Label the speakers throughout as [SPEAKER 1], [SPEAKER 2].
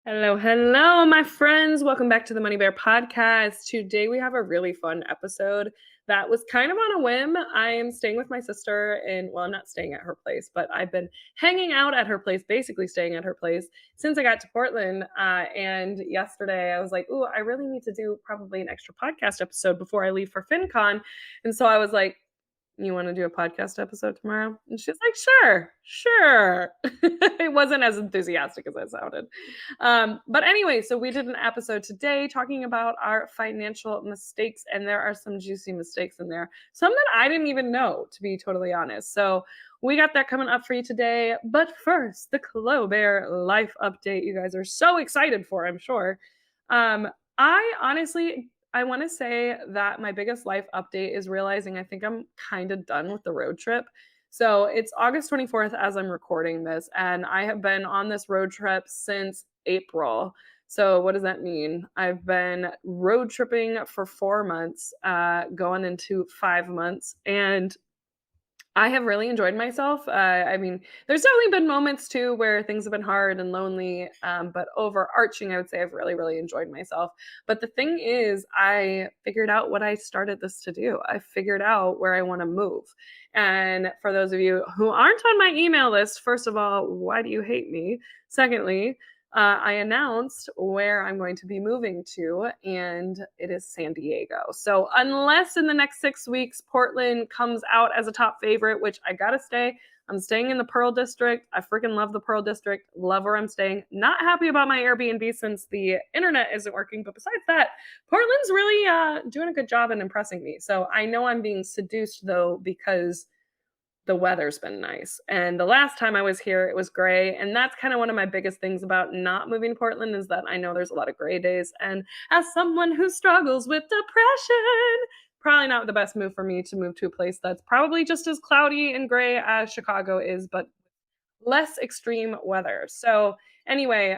[SPEAKER 1] Hello, hello, my friends. Welcome back to the Money Bear podcast. Today we have a really fun episode that was kind of on a whim. I am staying with my sister, and well, I'm not staying at her place, but I've been hanging out at her place, basically staying at her place since I got to Portland. And yesterday I was like, ooh, I really need to do probably an extra podcast episode before I leave for FinCon. And so I was like, you want to do a podcast episode tomorrow? And she's like, sure, sure. It wasn't as enthusiastic as I sounded. But anyway, so we did an episode today talking about our financial mistakes, and there are some juicy mistakes in there, some that I didn't even know, to be totally honest. So we got that coming up for you today. But first, the Clo Bare life update you guys are so excited for, I'm sure. I honestly I want to say that my biggest life update is realizing I think I'm kind of done with the road trip. So it's August 24th as I'm recording this, and I have been on this road trip since April. So what does that mean? I've been road tripping for 4 months, going into 5 months, and I have really enjoyed myself. I mean, there's definitely been moments too where things have been hard and lonely, but overarching, I would say I've really, really enjoyed myself. But the thing is, I figured out what I started this to do. I figured out where I want to move. And for those of you who aren't on my email list, first of all, why do you hate me? Secondly, I announced where I'm going to be moving to, and it is San Diego. So, unless in the next 6 weeks Portland comes out as a top favorite, which I gotta stay, I'm staying in the Pearl District. I freaking love the Pearl District, love where I'm staying. Not happy about my Airbnb since the internet isn't working, but besides that, Portland's really doing a good job and impressing me. So, I know I'm being seduced though because the weather's been nice. And the last time I was here, it was gray. And that's kind of one of my biggest things about not moving to Portland is that I know there's a lot of gray days. And as someone who struggles with depression, probably not the best move for me to move to a place that's probably just as cloudy and gray as Chicago is, but less extreme weather. So anyway,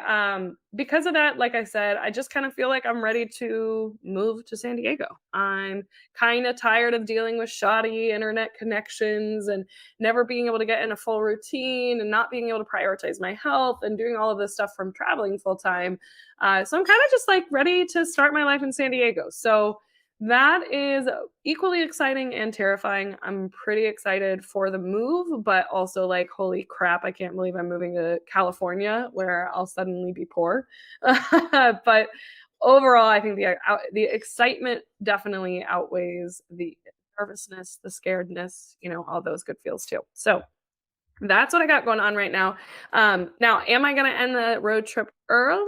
[SPEAKER 1] because of that, like I said, I just kind of feel like I'm ready to move to San Diego. I'm kind of tired of dealing with shoddy internet connections and never being able to get in a full routine and not being able to prioritize my health and doing all of this stuff from traveling full time. So I'm kind of just like ready to start my life in San Diego. So that is equally exciting and terrifying. I'm pretty excited for the move, but also like, holy crap, I can't believe I'm moving to California where I'll suddenly be poor. But overall, I think the excitement definitely outweighs the nervousness, the scaredness, all those good feels too. So that's what I got going on right now. Now, am I going to end the road trip early?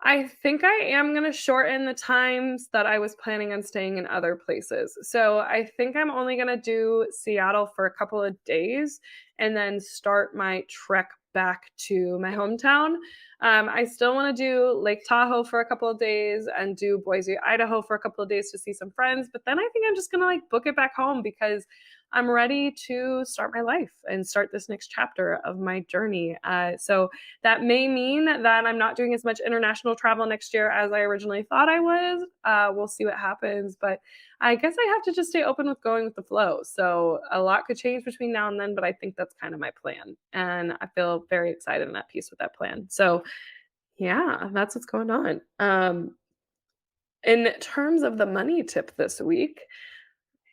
[SPEAKER 1] I think I am going to shorten the times that I was planning on staying in other places. So I think I'm only going to do Seattle for a couple of days and then start my trek back to my hometown. I still want to do Lake Tahoe for a couple of days and do Boise, Idaho for a couple of days to see some friends. But then I think I'm just going to like book it back home because I'm ready to start my life and start this next chapter of my journey. So that may mean that I'm not doing as much international travel next year as I originally thought I was. We'll see what happens, but I guess I have to just stay open with going with the flow. So a lot could change between now and then, but I think that's kind of my plan. And I feel very excited and at peace with that plan. So yeah, that's what's going on. In terms of the money tip this week,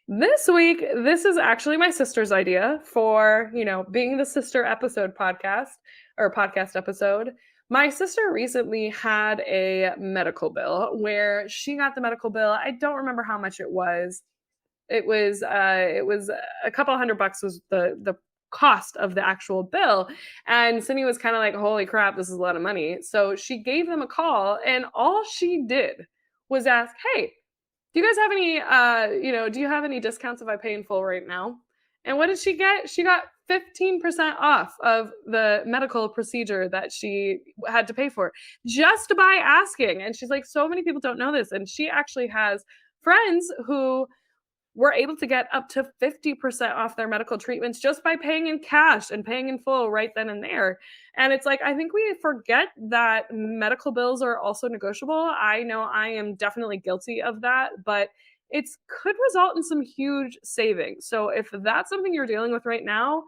[SPEAKER 1] this is actually my sister's idea for, being the sister episode podcast or podcast episode. My sister recently had a medical bill where she got the medical bill. I don't remember how much it was. It was a couple $100 was the cost of the actual bill. And Cindy was kind of like, holy crap, this is a lot of money. So she gave them a call and all she did was ask, hey, do you guys have any do you have any discounts if I pay in full right now? And what did she get? She got 15% off of the medical procedure that she had to pay for just by asking. And she's like, so many people don't know this. And she actually has friends who were able to get up to 50% off their medical treatments just by paying in cash and paying in full right then and there. And it's like, I think we forget that medical bills are also negotiable. I know I am definitely guilty of that, but it could result in some huge savings. So if that's something you're dealing with right now,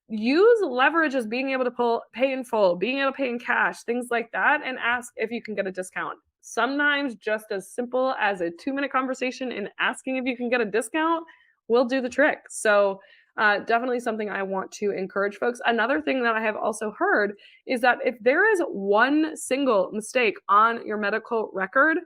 [SPEAKER 1] use leverage as being able to pay in full, being able to pay in cash, things like that, and ask if you can get a discount. Sometimes just as simple as a 2-minute conversation and asking if you can get a discount will do the trick. So definitely something I want to encourage folks. Another thing that I have also heard is that if there is one single mistake on your medical record,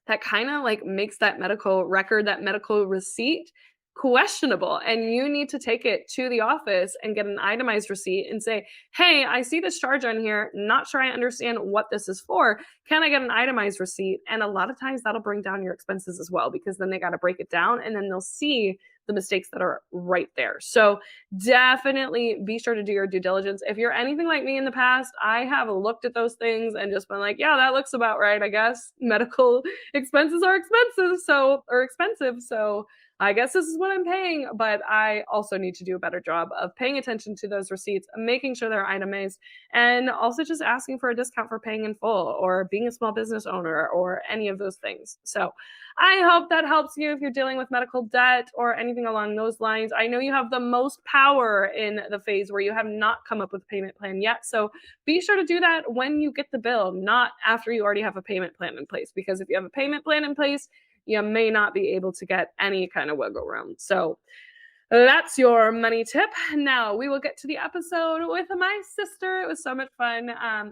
[SPEAKER 1] that kind of like makes that medical record, that medical receipt questionable. And you need to take it to the office and get an itemized receipt and say, hey, I see this charge on here. Not sure I understand what this is for. Can I get an itemized receipt? And a lot of times that'll bring down your expenses as well, because then they got to break it down and then they'll see the mistakes that are right there. So definitely be sure to do your due diligence. If you're anything like me in the past, I have looked at those things and just been like, yeah, that looks about right, I guess. Medical expenses are expensive, so I guess this is what I'm paying. But I also need to do a better job of paying attention to those receipts, making sure they're itemized, and also just asking for a discount for paying in full or being a small business owner or any of those things. So I hope that helps you if you're dealing with medical debt or anything along those lines. I know you have the most power in the phase where you have not come up with a payment plan yet. So be sure to do that when you get the bill, not after you already have a payment plan in place. Because if you have a payment plan in place, you may not be able to get any kind of wiggle room. So that's your money tip. Now we will get to the episode with my sister. It was so much fun.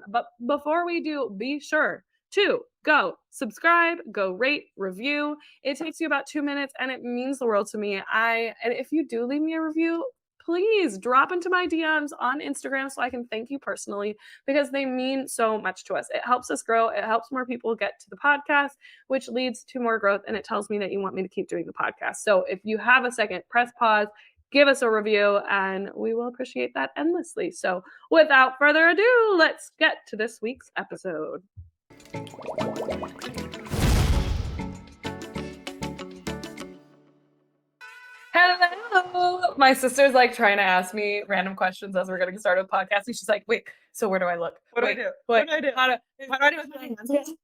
[SPEAKER 1] But before we do, be sure to go subscribe, go rate, review. It takes you about 2 minutes and it means the world to me. And if you do leave me a review, please drop into my DMs on Instagram so I can thank you personally, because they mean so much to us. It helps us grow. It helps more people get to the podcast, which leads to more growth. And it tells me that you want me to keep doing the podcast. So if you have a second, press pause, give us a review, and we will appreciate that endlessly. So without further ado, let's get to this week's episode. Hello. My sister's like trying to ask me random questions as we're getting started with podcasting. She's like, wait, so where do I look?
[SPEAKER 2] What do I do? What do I do?
[SPEAKER 1] How do
[SPEAKER 2] I do with my hands?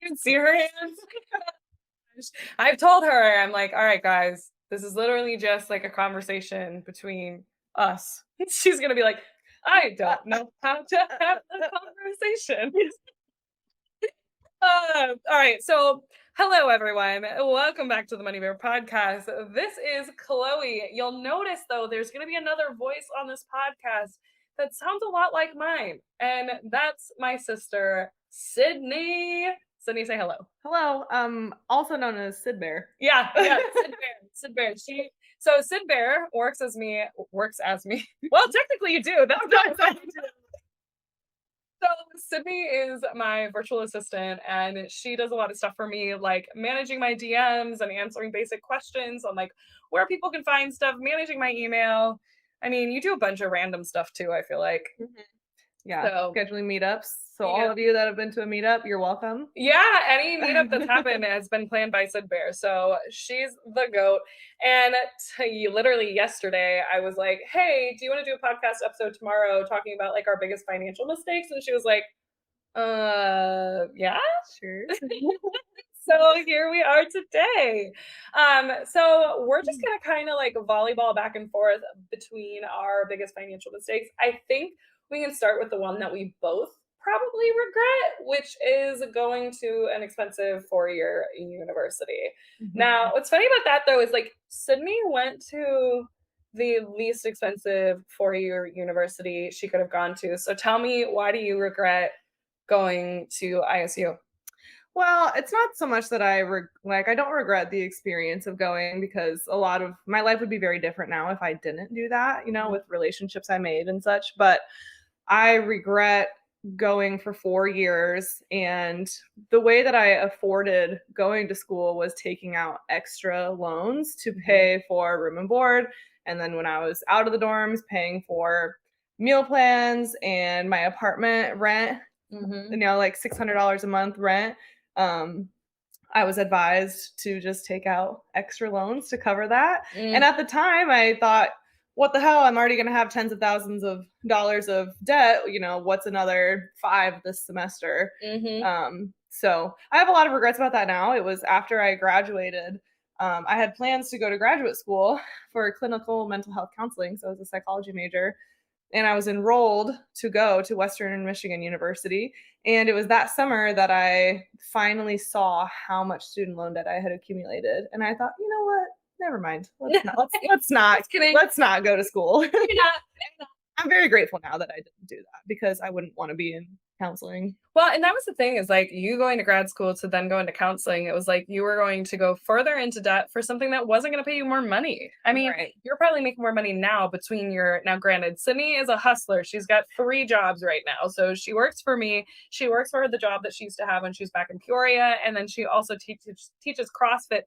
[SPEAKER 1] you can see her hands? I've told her, I'm like, all right, guys, this is literally just like a conversation between us. She's going to be like, I don't know how to have a conversation. All right, so hello, everyone. Welcome back to the Money Bare podcast. This is Chloe. You'll notice, though, there's going to be another voice on this podcast that sounds a lot like mine, and that's my sister, Sydney. Sydney, say hello.
[SPEAKER 2] Hello. Also known as Syd Bare.
[SPEAKER 1] Yeah, Syd Bare. So Syd Bare works as me. Well, technically, you do. That's not you do. So Sydney is my virtual assistant, and she does a lot of stuff for me, like managing my DMs and answering basic questions on like where people can find stuff, managing my email. I mean, you do a bunch of random stuff too, I feel like.
[SPEAKER 2] Mm-hmm. Yeah,
[SPEAKER 1] so,
[SPEAKER 2] scheduling meetups. So all of you that have been to a meetup, you're welcome.
[SPEAKER 1] Yeah, any meetup that's happened has been planned by Syd Bare. So she's the GOAT. And literally yesterday, I was like, hey, do you want to do a podcast episode tomorrow talking about like our biggest financial mistakes? And she was like, yeah,
[SPEAKER 2] sure.
[SPEAKER 1] So here we are today. So we're just gonna kind of like volleyball back and forth between our biggest financial mistakes. I think we can start with the one that we both probably regret, which is going to an expensive 4-year university. Mm-hmm. Now, what's funny about that though is like Sydney went to the least expensive 4-year university she could have gone to. So tell me, why do you regret going to ISU?
[SPEAKER 2] Well, it's not so much that I don't regret the experience of going, because a lot of my life would be very different now if I didn't do that, with relationships I made and such. But I regret going for 4 years, and the way that I afforded going to school was taking out extra loans to pay for room and board. And then when I was out of the dorms, paying for meal plans and my apartment rent, like $600 a month rent. I was advised to just take out extra loans to cover that. And at the time I thought, what the hell? I'm already going to have tens of thousands of dollars of debt. What's another 5 this semester? So I have a lot of regrets about that now. It was after I graduated. I had plans to go to graduate school for clinical mental health counseling. So I was a psychology major, and I was enrolled to go to Western Michigan University. And it was that summer that I finally saw how much student loan debt I had accumulated. And I thought, you know what? Never mind. Let's not go to school.
[SPEAKER 1] You're not.
[SPEAKER 2] I'm very grateful now that I didn't do that because I wouldn't want to be in counseling.
[SPEAKER 1] Well, and that was the thing is like you going to grad school to then go into counseling. It was like you were going to go further into debt for something that wasn't going to pay you more money. I mean,
[SPEAKER 2] Right.
[SPEAKER 1] you're probably making more money now between your now granted, Sydney is a hustler. She's got 3 jobs right now. So she works for me. She works for the job that she used to have when she was back in Peoria. And then she also teaches CrossFit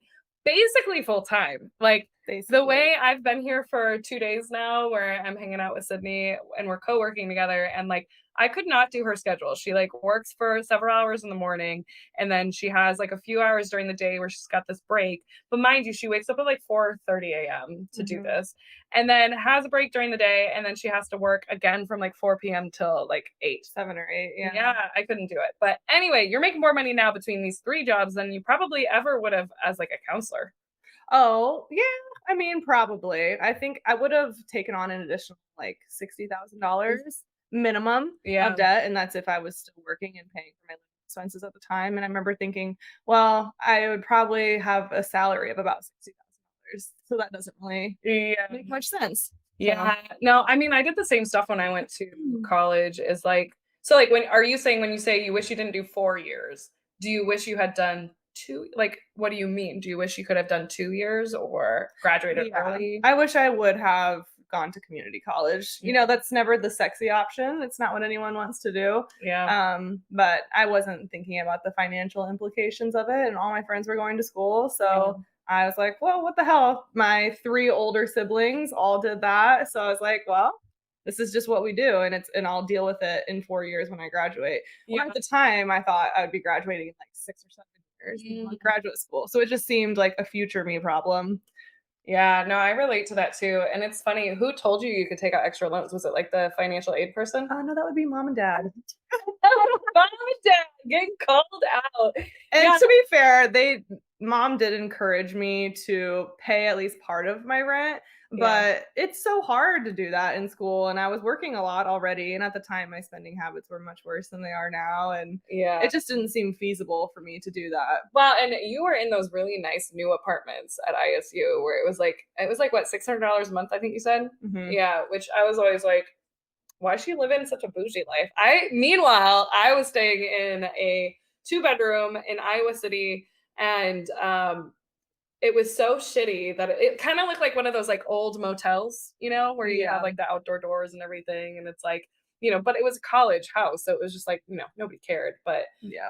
[SPEAKER 1] basically full time. Like the way I've been here for 2 days now where I'm hanging out with Sydney and we're co-working together, and like I could not do her schedule. She like works for several hours in the morning and then she has like a few hours during the day where she's got this break. But mind you, she wakes up at like 4:30 a.m. to do this and then has a break during the day, and then she has to work again from like 4 p.m. till like 8.
[SPEAKER 2] 7 or 8. Yeah.
[SPEAKER 1] Yeah, I couldn't do it. But anyway, you're making more money now between these 3 jobs than you probably ever would have as like a counselor.
[SPEAKER 2] Oh, yeah. I mean, probably. I think I would have taken on an additional like $60,000 minimum
[SPEAKER 1] Yeah.
[SPEAKER 2] of debt, and that's if I was still working and paying for my living expenses at the time. And I remember thinking, well, I would probably have a salary of about $60,000, so that doesn't really
[SPEAKER 1] Yeah.
[SPEAKER 2] make much sense.
[SPEAKER 1] Yeah. No, I mean, I did the same stuff when I went to college. Is like, so like when are you saying when you say you wish you didn't do 4 years, do you wish you had done 2? Like, what do you mean? Do you wish you could have done 2 years or graduated early?
[SPEAKER 2] I wish I would have gone to community college. You know, that's never the sexy option. It's not what anyone wants to do.
[SPEAKER 1] Yeah.
[SPEAKER 2] But I wasn't thinking about the financial implications of it, and all my friends were going to school, so I was like, well, what the hell? My 3 older siblings all did that, so I was like, well, this is just what we do, and I'll deal with it in 4 years when I graduate. Well, at the time, I thought I would be graduating in like 6 or 7 years in graduate school, so it just seemed like a future me problem.
[SPEAKER 1] Yeah, no, I relate to that too. And it's funny, who told you you could take out extra loans? Was it like the financial aid person?
[SPEAKER 2] Oh no, that would be mom and dad.
[SPEAKER 1] Mom and dad getting called out.
[SPEAKER 2] And to be fair, mom did encourage me to pay at least part of my rent, but it's so hard to do that in school, and I was working a lot already, and at the time my spending habits were much worse than they are now, and it just didn't seem feasible for me to do that.
[SPEAKER 1] Well, and you were in those really nice new apartments at ISU where it was like what, $600 a month, I think you said? Yeah, which I was always like, why is she living such a bougie life? Meanwhile, I was staying in a 2-bedroom in Iowa City, and it was so shitty that it kind of looked like one of those like old motels, you know, where you have like the outdoor doors and everything, and it's like, you know, but it was a college house, so it was just like, you know, nobody cared. But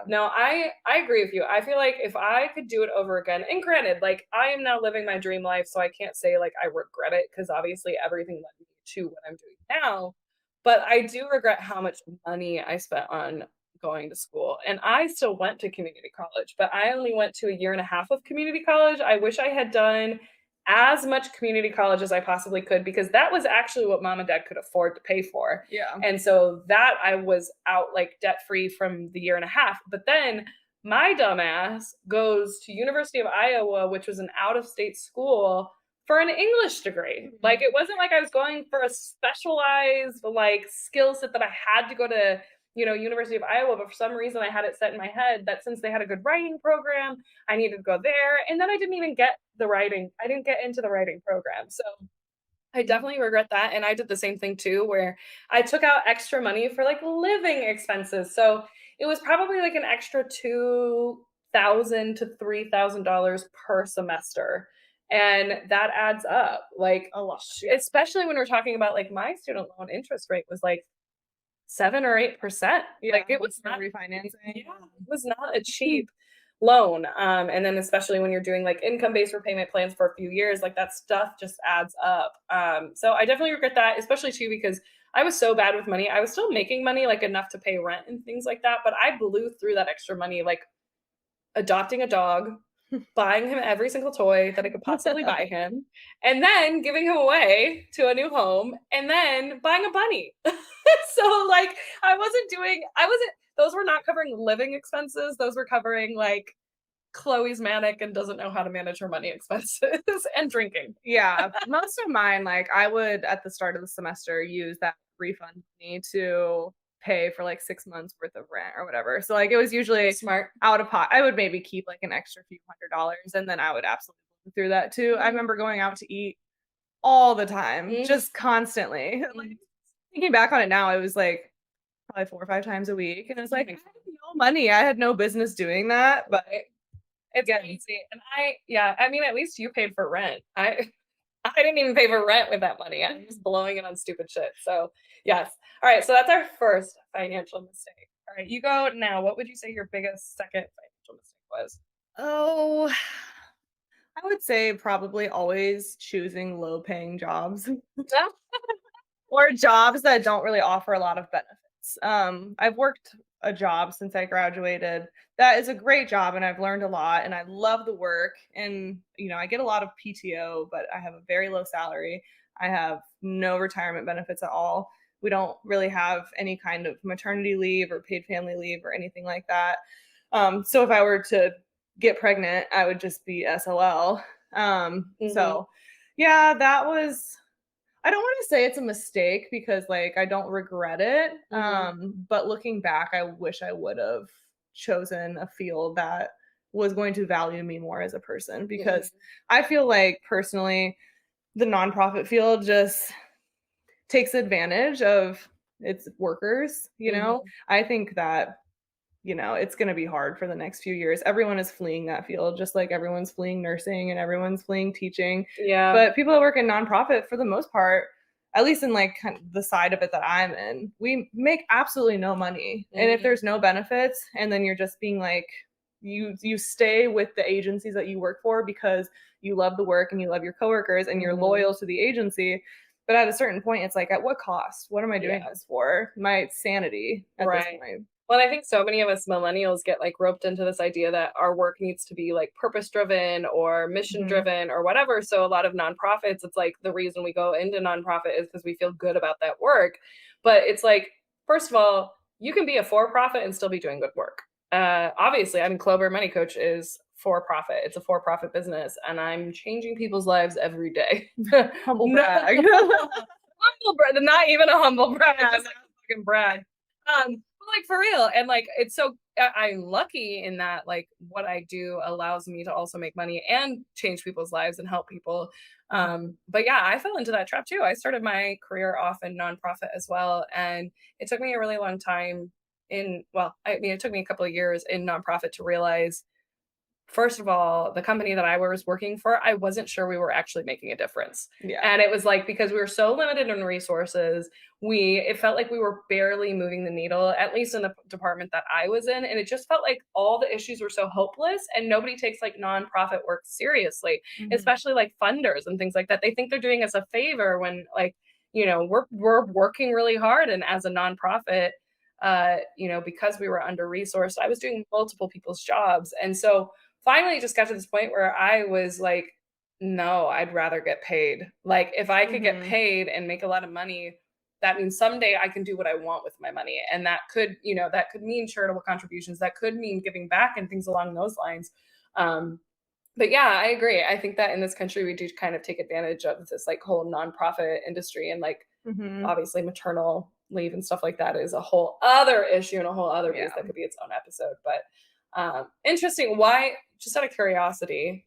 [SPEAKER 1] no, I agree with you. I feel like if I could do it over again, and granted, like I am now living my dream life, so I can't say like I regret it because obviously everything led me to what I'm doing now. But I do regret how much money I spent on going to school. And I still went to community college, but I only went to a year and a half of community college. I wish I had done as much community college as I possibly could because that was actually what mom and dad could afford to pay for.
[SPEAKER 2] Yeah.
[SPEAKER 1] And so that I was out like debt free from the year and a half. But then my dumbass goes to University of Iowa, which was an out of state school for an English degree. Like it wasn't like I was going for a specialized like skill set that I had to go to, you know, University of Iowa, but for some reason I had it set in my head that since they had a good writing program, I needed to go there. And then I didn't even get the writing. I didn't get into the writing program. So I definitely regret that. And I did the same thing too, where I took out extra money for like living expenses. So it was probably like an extra $2,000 to $3,000 per semester. And that adds up like
[SPEAKER 2] a lot,
[SPEAKER 1] especially when we're talking about like my student loan interest rate was like 7 or 8%. Like it was not
[SPEAKER 2] refinancing.
[SPEAKER 1] Yeah, it was not a cheap loan. And then especially when you're doing like income-based repayment plans for a few years, like that stuff just adds up. So I definitely regret that, especially too, because I was so bad with money. I was still making money, like enough to pay rent and things like that. But I blew through that extra money, like adopting a dog, buying him every single toy that I could possibly buy him, and then giving him away to a new home, and then buying a bunny. So like those were not covering living expenses. Those were covering like Chloe's manic and doesn't know how to manage her money expenses and drinking.
[SPEAKER 2] Yeah, most of mine, like, I would, at the start of the semester, use that refund money to pay for, like, 6 months worth of rent or whatever. So, like, it was usually
[SPEAKER 1] Smart.
[SPEAKER 2] out of pocket. I would maybe keep, like, an extra few $100s, and then I would absolutely go through that too. I remember going out to eat all the time,
[SPEAKER 1] Mhm.
[SPEAKER 2] just constantly. Like,
[SPEAKER 1] Mhm.
[SPEAKER 2] thinking back on it now, it was, like, probably 4 or 5 times a week, and it was like, I had no money. I had no business doing that, but
[SPEAKER 1] Right. It's
[SPEAKER 2] again,
[SPEAKER 1] crazy. And yeah, I mean, at least you paid for rent. I didn't even pay for rent with that money. I'm just blowing it on stupid shit. So, yes. All right. So that's our first financial mistake. All right. You go now. What would you say your biggest second financial mistake was?
[SPEAKER 2] oh, I would say probably always choosing low paying jobs or jobs that don't really offer a lot of benefits. I've worked a job since I graduated. That is a great job and I've learned a lot and I love the work and I get a lot of PTO, but I have a very low salary. I have no retirement benefits at all. We don't really have any kind of maternity leave or paid family leave or anything like that. So if I were to get pregnant, I would just be SOL.
[SPEAKER 1] Hmm.
[SPEAKER 2] So yeah, that was, I don't want to say it's a mistake because like I don't regret it.
[SPEAKER 1] Hmm.
[SPEAKER 2] But looking back, I wish I would have chosen a field that was going to value me more as a person because
[SPEAKER 1] Hmm.
[SPEAKER 2] I feel like personally the nonprofit field just takes advantage of its workers.
[SPEAKER 1] Hmm.
[SPEAKER 2] I think that it's going to be hard for the next few years. Everyone is fleeing that field, just like everyone's fleeing nursing and everyone's fleeing teaching.
[SPEAKER 1] Yeah.
[SPEAKER 2] But people that work in nonprofit, for the most part, at least in like kind of the side of it that I'm in, we make absolutely no money. And if
[SPEAKER 1] Hmm.
[SPEAKER 2] there's no benefits, and then you're just being like, you stay with the agencies that you work for because you love the work and you love your coworkers and you're
[SPEAKER 1] Hmm.
[SPEAKER 2] loyal to the agency. But at a certain point, it's like, at what cost? What am I doing
[SPEAKER 1] Yeah.
[SPEAKER 2] this for? My sanity at this
[SPEAKER 1] Right.
[SPEAKER 2] point.
[SPEAKER 1] Well, I think so many of us millennials get like roped into this idea that our work needs to be like purpose driven or mission
[SPEAKER 2] Mhm.
[SPEAKER 1] driven or whatever. So a lot of nonprofits, it's like the reason we go into nonprofit is because we feel good about that work. But it's like, first of all, you can be a for profit and still be doing good work. Obviously, I mean, Clo Bare Money Coach is for profit. It's a for profit business, and I'm changing people's lives every day.
[SPEAKER 2] Humble
[SPEAKER 1] No,
[SPEAKER 2] brag.
[SPEAKER 1] humble brag, not even a humble brag,
[SPEAKER 2] Yeah,
[SPEAKER 1] just like a fucking brag. But like for real, and like it's so I'm lucky in that like what I do allows me to also make money and change people's lives and help people. But yeah, I fell into that trap too. I started my career off in nonprofit as well, and it took me a really long time I mean, it took me a couple of years in nonprofit to realize first of all, the company that I was working for, I wasn't sure we were actually making a difference.
[SPEAKER 2] yeah.
[SPEAKER 1] And it was like because we were so limited in resources, it felt like we were barely moving the needle, at least in the department that I was in. And it just felt like all the issues were so hopeless and nobody takes like nonprofit work seriously,
[SPEAKER 2] Mhm.
[SPEAKER 1] especially like funders and things like that. They think they're doing us a favor when like, we're working really hard. And as a nonprofit, because we were under resourced, I was doing multiple people's jobs. And so finally it just got to this point where I was like, no, I'd rather get paid. Like if I could get
[SPEAKER 2] Mhm.
[SPEAKER 1] paid and make a lot of money, that means someday I can do what I want with my money. And that could mean charitable contributions, that could mean giving back and things along those lines. Um, but yeah, I agree. I think that in this country we do kind of take advantage of this like whole nonprofit industry and like
[SPEAKER 2] Mhm.
[SPEAKER 1] obviously maternal leave and stuff like that is a whole other issue and a whole other beast
[SPEAKER 2] Yeah.
[SPEAKER 1] that could be its own episode. But interesting. Why, just out of curiosity,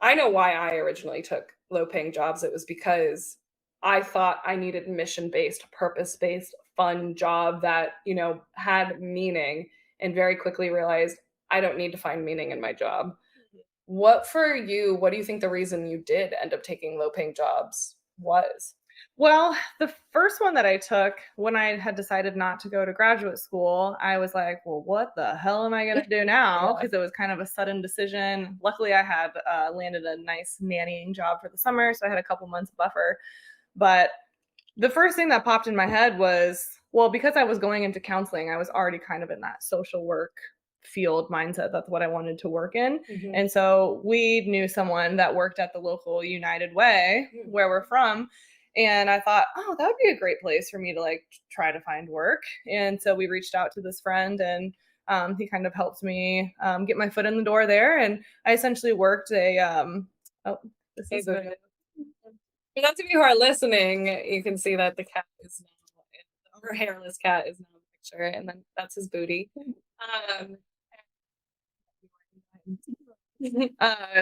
[SPEAKER 1] I know why I originally took low paying jobs. It was because I thought I needed mission based, purpose based, fun job that, had meaning, and very quickly realized I don't need to find meaning in my job. What do you think the reason you did end up taking low paying jobs was?
[SPEAKER 2] Well, the first one that I took when I had decided not to go to graduate school, I was like, well, what the hell am I going to do now?
[SPEAKER 1] Yeah.
[SPEAKER 2] Because it was kind of a sudden decision. Luckily, I had landed a nice nannying job for the summer. So I had a couple months buffer. But the first thing that popped in my head was, well, because I was going into counseling, I was already kind of in that social work field mindset. That's what I wanted to work in.
[SPEAKER 1] Mhm.
[SPEAKER 2] And so we knew someone that worked at the local United Way
[SPEAKER 1] Mm.
[SPEAKER 2] where we're from. And I thought, oh, that would be a great place for me to like try to find work. And so we reached out to this friend and He kind of helped me get my foot in the door there, and I essentially worked a oh, this
[SPEAKER 1] Hey,
[SPEAKER 2] is
[SPEAKER 1] Buddha.
[SPEAKER 2] good.
[SPEAKER 1] For those of you who are listening, you can see that the cat is now, our hairless cat is now in the picture, and then that's his booty. Um,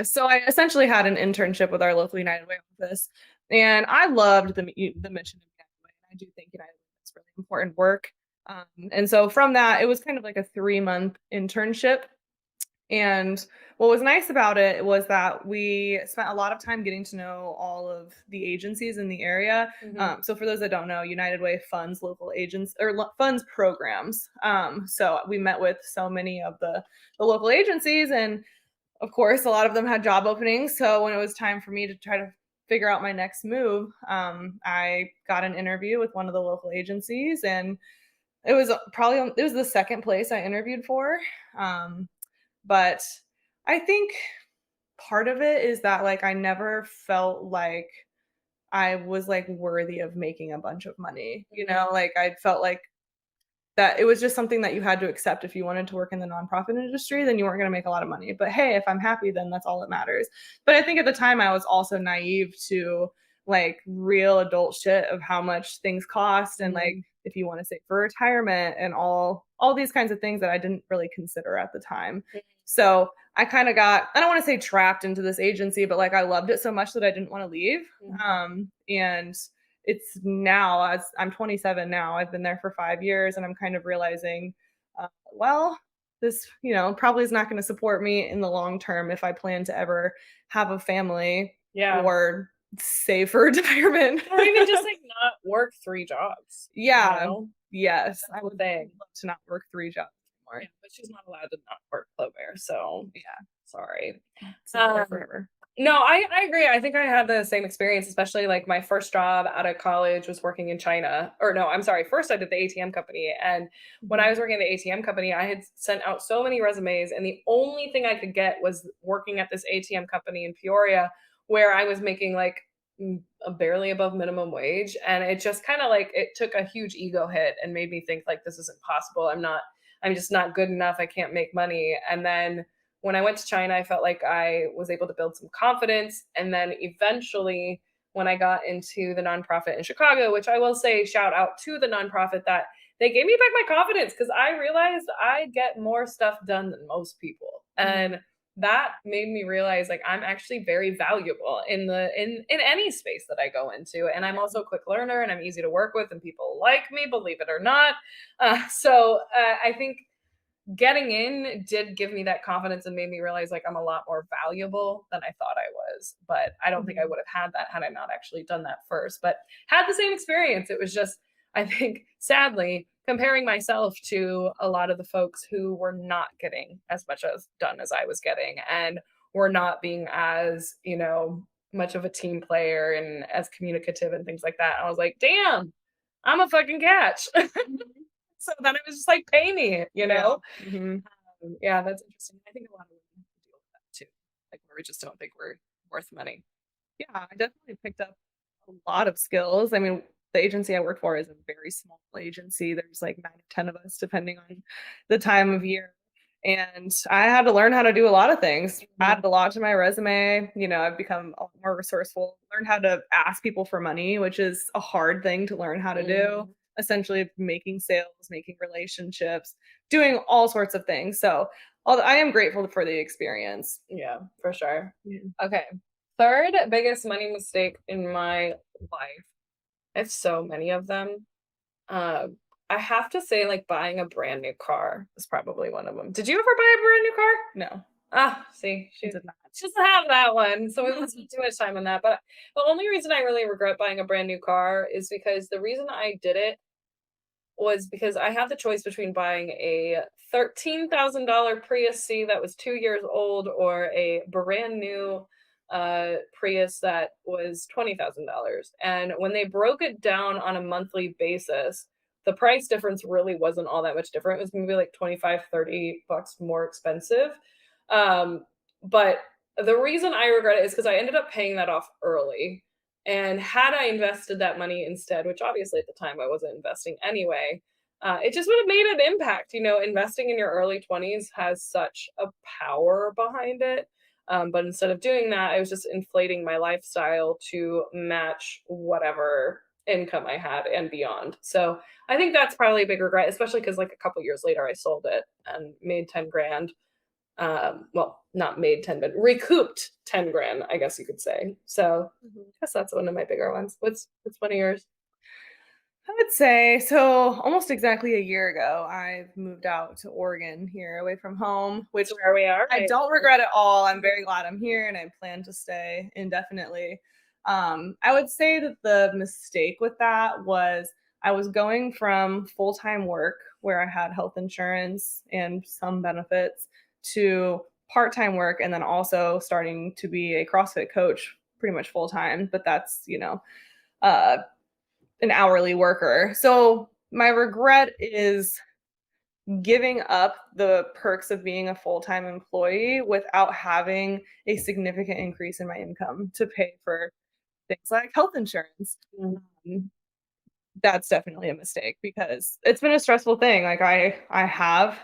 [SPEAKER 2] So I essentially had an internship with our local United Way office, and I loved the mission of United Way. And I do think United Way is really important work. And so from that, it was kind of like a 3-month internship. And what was nice about it was that we spent a lot of time getting to know all of the agencies in the area. So for those that don't know, United Way funds local agents or funds programs. So we met with so many of the local agencies, and of course, a lot of them had job openings. So when it was time for me to try to figure out my next move, I got an interview with one of the local agencies, and it was the second place I interviewed for. But I think part of it is that like I never felt like I was like worthy of making a bunch of money. Like I felt like that it was just something that you had to accept. If you wanted to work in the nonprofit industry, then you weren't going to make a lot of money. But hey, if I'm happy, then that's all that matters. But I think at the time I was also naive to like real adult shit of how much things cost, and like if you want to save for retirement and all these kinds of things that I didn't really consider at the time. So I kind of got, I don't want to say trapped into this agency, but like I loved it so much that I didn't want to leave. And it's now, as I'm 27 now, I've been there for 5 years, and I'm kind of realizing, well, this, probably is not going to support me in the long term if I plan to ever have a family or save for retirement.
[SPEAKER 1] or even just like not work 3 jobs.
[SPEAKER 2] Yeah.
[SPEAKER 1] You know?
[SPEAKER 2] Yes.
[SPEAKER 1] That's
[SPEAKER 2] I would
[SPEAKER 1] the
[SPEAKER 2] love
[SPEAKER 1] thing.
[SPEAKER 2] to not work 3 jobs anymore.
[SPEAKER 1] Yeah, but she's not allowed to not work Clo Bare, so
[SPEAKER 2] Yeah.
[SPEAKER 1] sorry.
[SPEAKER 2] Forever.
[SPEAKER 1] No, I agree. I think I had the same experience, especially like my first job out of college was working in China. Or no, I'm sorry. First, I did the ATM company. And when I was working at the ATM company, I had sent out so many resumes. And the only thing I could get was working at this ATM company in Peoria, where I was making like barely above minimum wage. And it just kind of like, it took a huge ego hit and made me think like, this isn't possible. I'm just not good enough. I can't make money. And then when I went to China, I felt like I was able to build some confidence. And then eventually, when I got into the nonprofit in Chicago, which I will say, shout out to the nonprofit, that they gave me back my confidence because I realized I get more stuff done than most people. And that made me realize like I'm actually very valuable in any space that I go into. And I'm also a quick learner, and I'm easy to work with, and people like me, believe it or not. So I think getting in did give me that confidence and made me realize like I'm a lot more valuable than I thought I was. But I don't think I would have had that had I not actually done that first. But had the same experience. It was just, I think, sadly, comparing myself to a lot of the folks who were not getting as much as done as I was getting, and were not being as, much of a team player and as communicative and things like that. I was like, damn, I'm a fucking catch. So then it was just like, pay me, Yeah, that's interesting. I think a lot of women have to deal with that too, like where we just don't think we're worth money.
[SPEAKER 2] Yeah, I definitely picked up a lot of skills. I mean, the agency I work for is a very small agency. There's like 9 or 10 of us, depending on the time of year. And I had to learn how to do a lot of things. Added a lot to my resume. I've become a lot more resourceful, learned how to ask people for money, which is a hard thing to learn how to do. Essentially making sales, making relationships, doing all sorts of things. So I am grateful for the experience.
[SPEAKER 1] Yeah, for sure. Okay. Third biggest money mistake in my life. It's so many of them. I have to say, like, buying a brand new car is probably one of them. Did you ever buy a brand new car?
[SPEAKER 2] No.
[SPEAKER 1] Ah, see, she doesn't have that one, so we won't spend too much time on that. But the only reason I really regret buying a brand new car is because the reason I did it was because I had the choice between buying a $13,000 Prius C that was 2 years old, or a brand new Prius that was $20,000. And when they broke it down on a monthly basis, the price difference really wasn't all that much different. It was maybe like 25, $30 more expensive. But the reason I regret it is because I ended up paying that off early. And had I invested that money instead, which obviously at the time I wasn't investing anyway, it just would have made an impact. Investing in your early 20s has such a power behind it. But instead of doing that, I was just inflating my lifestyle to match whatever income I had and beyond. So I think that's probably a big regret, especially because like a couple years later, I sold it and made 10 grand. Well, not made 10, but recouped 10 grand, I guess you could say. So I guess that's one of my bigger ones. What's one of yours?
[SPEAKER 2] I would say so almost exactly a year ago, I've moved out to Oregon here away from home, which
[SPEAKER 1] So where we are,
[SPEAKER 2] I
[SPEAKER 1] right?
[SPEAKER 2] don't regret at all. I'm very glad I'm here and I plan to stay indefinitely. I would say that the mistake with that was I was going from full time work where I had health insurance and some benefits to part time work and then also starting to be a CrossFit coach pretty much full time. But that's, uh, an hourly worker. So my regret is giving up the perks of being a full-time employee without having a significant increase in my income to pay for things like health insurance.
[SPEAKER 1] Mm,
[SPEAKER 2] Um, that's definitely a mistake because it's been a stressful thing. Like I have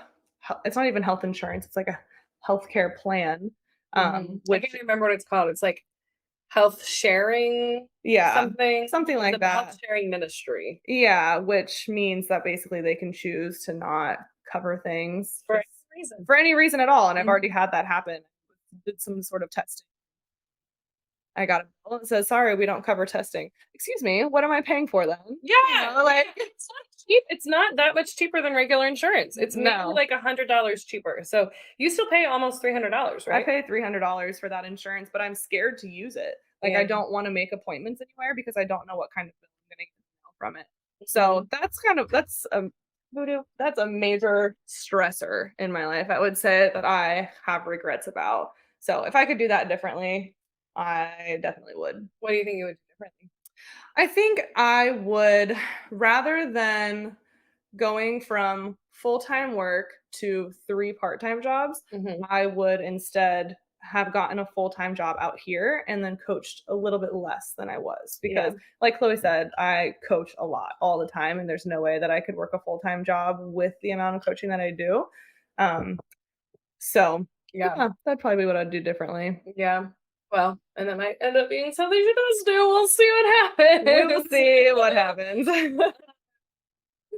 [SPEAKER 2] it's not even health insurance, it's like a healthcare plan.
[SPEAKER 1] I
[SPEAKER 2] Which
[SPEAKER 1] can't remember what it's called. It's like health sharing
[SPEAKER 2] yeah,
[SPEAKER 1] something.
[SPEAKER 2] something
[SPEAKER 1] The
[SPEAKER 2] like
[SPEAKER 1] health
[SPEAKER 2] that.
[SPEAKER 1] sharing ministry
[SPEAKER 2] Yeah, which means that basically they can choose to not cover things
[SPEAKER 1] for
[SPEAKER 2] just
[SPEAKER 1] any reason.
[SPEAKER 2] for any reason at all, and I've
[SPEAKER 1] Mhm.
[SPEAKER 2] already had that happen. Did some sort of testing. I got a bill that says, "Sorry, we don't cover testing." Excuse me, what am I paying for then?
[SPEAKER 1] Yeah,
[SPEAKER 2] Like
[SPEAKER 1] it's not cheap. It's not that much cheaper than regular insurance. It's maybe
[SPEAKER 2] no.
[SPEAKER 1] like $100 cheaper. So you still pay almost $300,
[SPEAKER 2] I
[SPEAKER 1] right?
[SPEAKER 2] pay $300 for that insurance, but I'm scared to use it. Like, I
[SPEAKER 1] Yeah.
[SPEAKER 2] don't wanna make appointments anywhere because I don't know what kind of bill I'm gonna get from it. So,
[SPEAKER 1] Mhm.
[SPEAKER 2] that's a major stressor in my life, I would say, that I have regrets about. So, if I could do that differently, I definitely would.
[SPEAKER 1] What do you think you would do differently?
[SPEAKER 2] I think I would rather than going from full-time work to 3 part-time jobs,
[SPEAKER 1] Mhm.
[SPEAKER 2] I would instead have gotten a full-time job out here and then coached a little bit less than I was
[SPEAKER 1] Yeah.
[SPEAKER 2] because like Chloe said, I coach a lot all the time and there's no way that I could work a full-time job with the amount of coaching that I do. Um, so
[SPEAKER 1] Yeah.
[SPEAKER 2] yeah, that'd probably be what I'd do differently.
[SPEAKER 1] Yeah. Well, and that might end up being something she does do. We'll see what
[SPEAKER 2] We will
[SPEAKER 1] happens.
[SPEAKER 2] see what happens.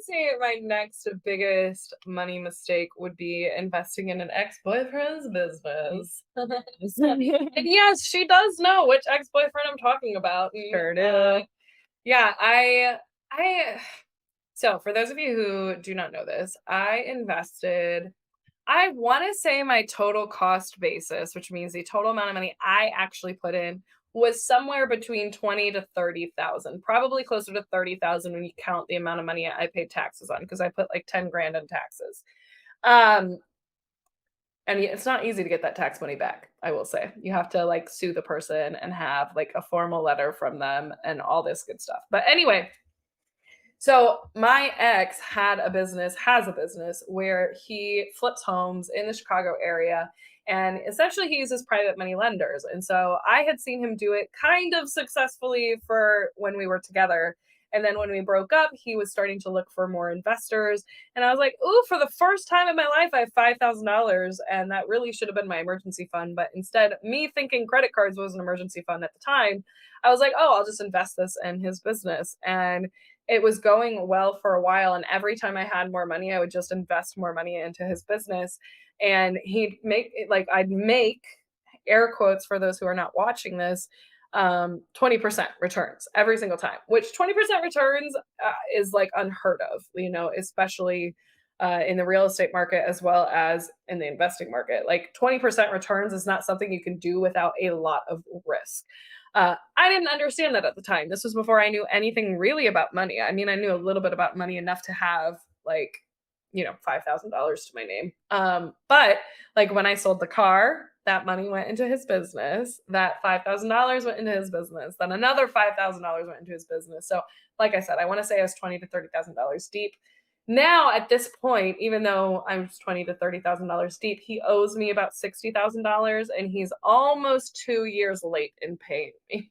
[SPEAKER 1] Say my next biggest money mistake would be investing in an ex-boyfriend's business. And yes, she does know which ex-boyfriend I'm talking about. And,
[SPEAKER 2] Sure do.
[SPEAKER 1] yeah, I so for those of you who do not know this, I want to say my total cost basis, which means the total amount of money I actually put in, was somewhere between 20 to 30,000, probably closer to 30,000 when you count the amount of money I paid taxes on because I put like 10 grand in taxes. Um and it's not easy to get that tax money back, I will say. You have to like sue the person and have like a formal letter from them and all this good stuff. But anyway, so my ex has a business where he flips homes in the Chicago area. And essentially, he uses private money lenders. And so I had seen him do it kind of successfully for when we were together. And then when we broke up, he was starting to look for more investors. And I was like, ooh, for the first time in my life, I have $5,000. And that really should have been my emergency fund. But instead, me thinking credit cards was an emergency fund at the time, I was like, oh, I'll just invest this in his business. And it was going well for a while, and every time I had more money I would just invest more money into his business, and I'd make air quotes for those who are not watching this, 20% returns every single time, which 20% returns is like unheard of, especially in the real estate market as well as in the investing market. Like 20% returns is not something you can do without a lot of risk. I didn't understand that at the time. This was before I knew anything really about money. I mean, I knew a little bit about money enough to have like, $5,000 to my name. But like when I sold the car, that money went into his business. That $5,000 went into his business. Then another $5,000 went into his business. So, like I said, I want to say I was $20,000 to $30,000 deep. Now, at this point, even though I'm $20,000 to $30,000 deep, he owes me about $60,000, and he's almost 2 years late in paying me.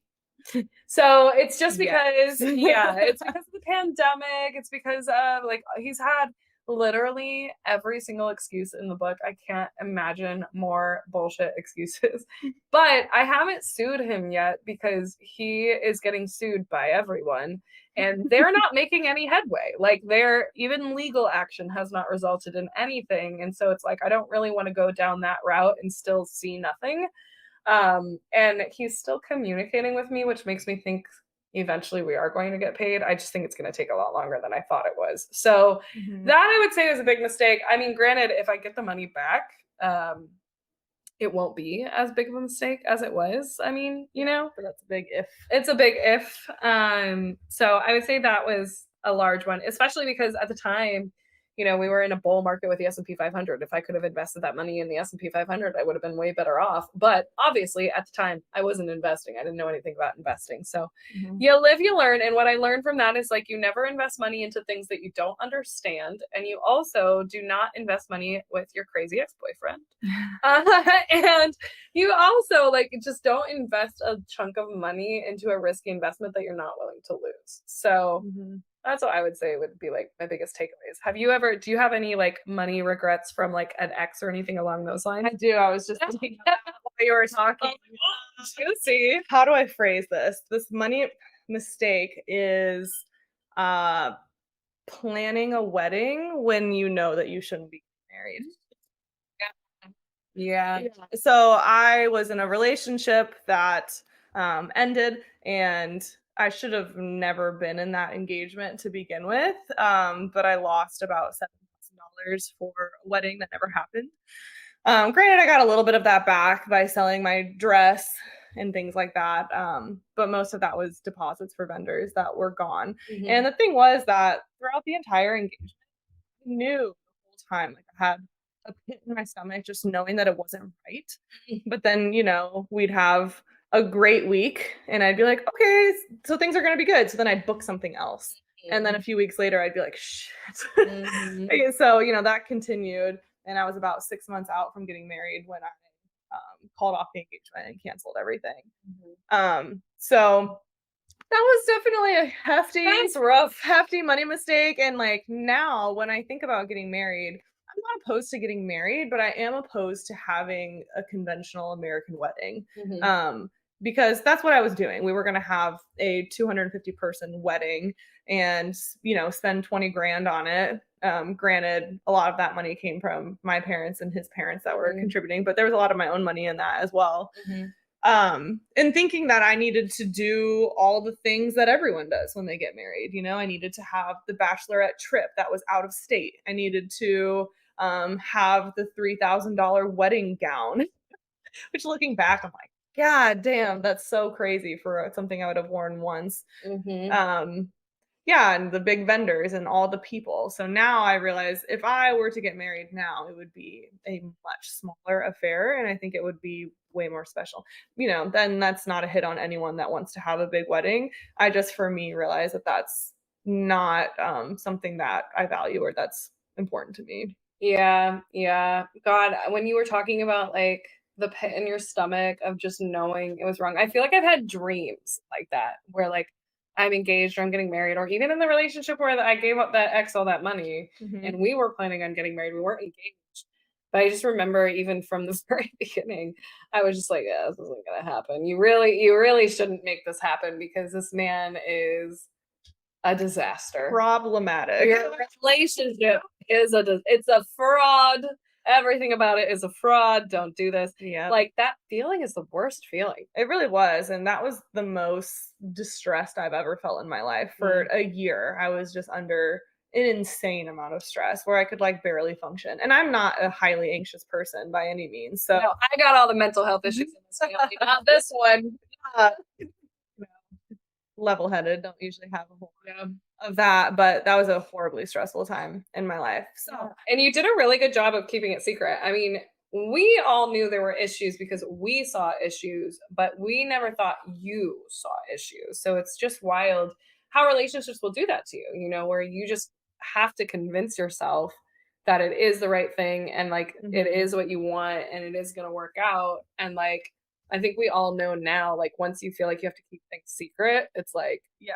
[SPEAKER 1] So it's just because,
[SPEAKER 2] Yes.
[SPEAKER 1] yeah, it's because of the pandemic. It's because of like he's had literally every single excuse in the book. I can't imagine more bullshit excuses. But I haven't sued him yet because he is getting sued by everyone and they're not making any headway. Like their even legal action has not resulted in anything. And so it's like I don't really want to go down that route and still see nothing. And he's still communicating with me, which makes me think eventually we are going to get paid. I just think it's going to take a lot longer than I thought it was. So
[SPEAKER 2] Mhm.
[SPEAKER 1] that I would say is a big mistake. I mean, granted, if I get the money back, it won't be as big of a mistake as it was. I mean, you know,
[SPEAKER 2] But that's a big if.
[SPEAKER 1] it's a big if. So I would say that was a large one, especially because at the time, you know, we were in a bull market with the S&P 500. If I could have invested that money in the S&P 500, I would have been way better off. But obviously, at the time, I wasn't investing. I didn't know anything about investing. So
[SPEAKER 2] Mhm.
[SPEAKER 1] you live, you learn. And what I learned from that is like you never invest money into things that you don't understand. And you also do not invest money with your crazy ex-boyfriend. And you also like just don't invest a chunk of money into a risky investment that you're not willing to lose. So
[SPEAKER 2] Mhm.
[SPEAKER 1] that's what I would say would be like my biggest takeaways. Do you have any like money regrets from like an ex or anything along those lines?
[SPEAKER 2] I do. I was just thinking of that while you were talking.
[SPEAKER 1] Juicy.
[SPEAKER 2] How do I phrase this? This money mistake is uh planning a wedding when you know that you shouldn't be married.
[SPEAKER 1] Yeah.
[SPEAKER 2] Yeah. So I was in a relationship that ended, and I should have never been in that engagement to begin with. But I lost about $7,000 for a wedding that never happened. Granted, I got a little bit of that back by selling my dress and things like that. But most of that was deposits for vendors that were gone.
[SPEAKER 1] Mhm.
[SPEAKER 2] And the thing was that throughout the entire engagement, I knew the whole time, like I had a pit in my stomach just knowing that it wasn't right. But then, we'd have a great week and I'd be like, okay, so things are going to be good. So then I'd book something else. And then a few weeks later, I'd be like, shit.
[SPEAKER 1] Mhm.
[SPEAKER 2] Okay, so, that continued. And I was about 6 months out from getting married when I called off the engagement and canceled everything.
[SPEAKER 1] Mhm.
[SPEAKER 2] So that was definitely a
[SPEAKER 1] That's rough.
[SPEAKER 2] hefty money mistake, and, like, now when I think about getting married, I'm not opposed to getting married, but I am opposed to having a conventional American wedding,
[SPEAKER 1] Mhm.
[SPEAKER 2] um, because that's what I was doing. We were gonna have a 250 person wedding and, spend 20 grand on it. Granted, a lot of that money came from my parents and his parents that were
[SPEAKER 1] Mhm.
[SPEAKER 2] contributing, but there was a lot of my own money in that as well.
[SPEAKER 1] Mhm.
[SPEAKER 2] And thinking that I needed to do all the things that everyone does when they get married. I needed to have the bachelorette trip that was out of state. I needed to have the $3,000 wedding gown, which looking back, I'm like, God damn, that's so crazy for something I would have worn once.
[SPEAKER 1] Mhm.
[SPEAKER 2] Um, yeah, and the big vendors and all the people. So now I realize if I were to get married now, it would be a much smaller affair, and I think it would be way more special. Then that's not a hit on anyone that wants to have a big wedding. I just, for me, realize that that's not something that I value or that's important to me.
[SPEAKER 1] Yeah, yeah. God, when you were talking about like the pit in your stomach of just knowing it was wrong, I feel like I've had dreams like that where like I'm engaged or I'm getting married, or even in the relationship where I gave up that ex all that money
[SPEAKER 2] Hmm.
[SPEAKER 1] and we were planning on getting married. We weren't engaged. But I just remember even from the very beginning, I was just like, yeah, this isn't gonna happen. You really shouldn't make this happen because this man is a disaster.
[SPEAKER 2] Problematic.
[SPEAKER 1] Your relationship is it's a fraud. Everything about it is a fraud. Don't do this.
[SPEAKER 2] Yeah.
[SPEAKER 1] Like that feeling is the worst feeling.
[SPEAKER 2] It really was, and that was the most distressed I've ever felt in my life. For
[SPEAKER 1] Mm.
[SPEAKER 2] a year, I was just under an insane amount of stress where I could, like, barely function, and I'm not a highly anxious person by any means, so
[SPEAKER 1] No, I got all the mental health issues in this family, not this one.
[SPEAKER 2] uh, you know, level-headed, don't usually have a whole
[SPEAKER 1] Yeah.
[SPEAKER 2] lot of that, but that was a horribly stressful time in my life, so
[SPEAKER 1] Yeah. And you did a really good job of keeping it secret. I mean, we all knew there were issues because we saw issues, but we never thought you saw issues. So it's just wild how relationships will do that to you, you know, where you just have to convince yourself that it is the right thing and like it
[SPEAKER 2] mhm.
[SPEAKER 1] is what you want and it is going to work out. And like I think we all know now, like once you feel like you have to keep things secret, it's like, yeah.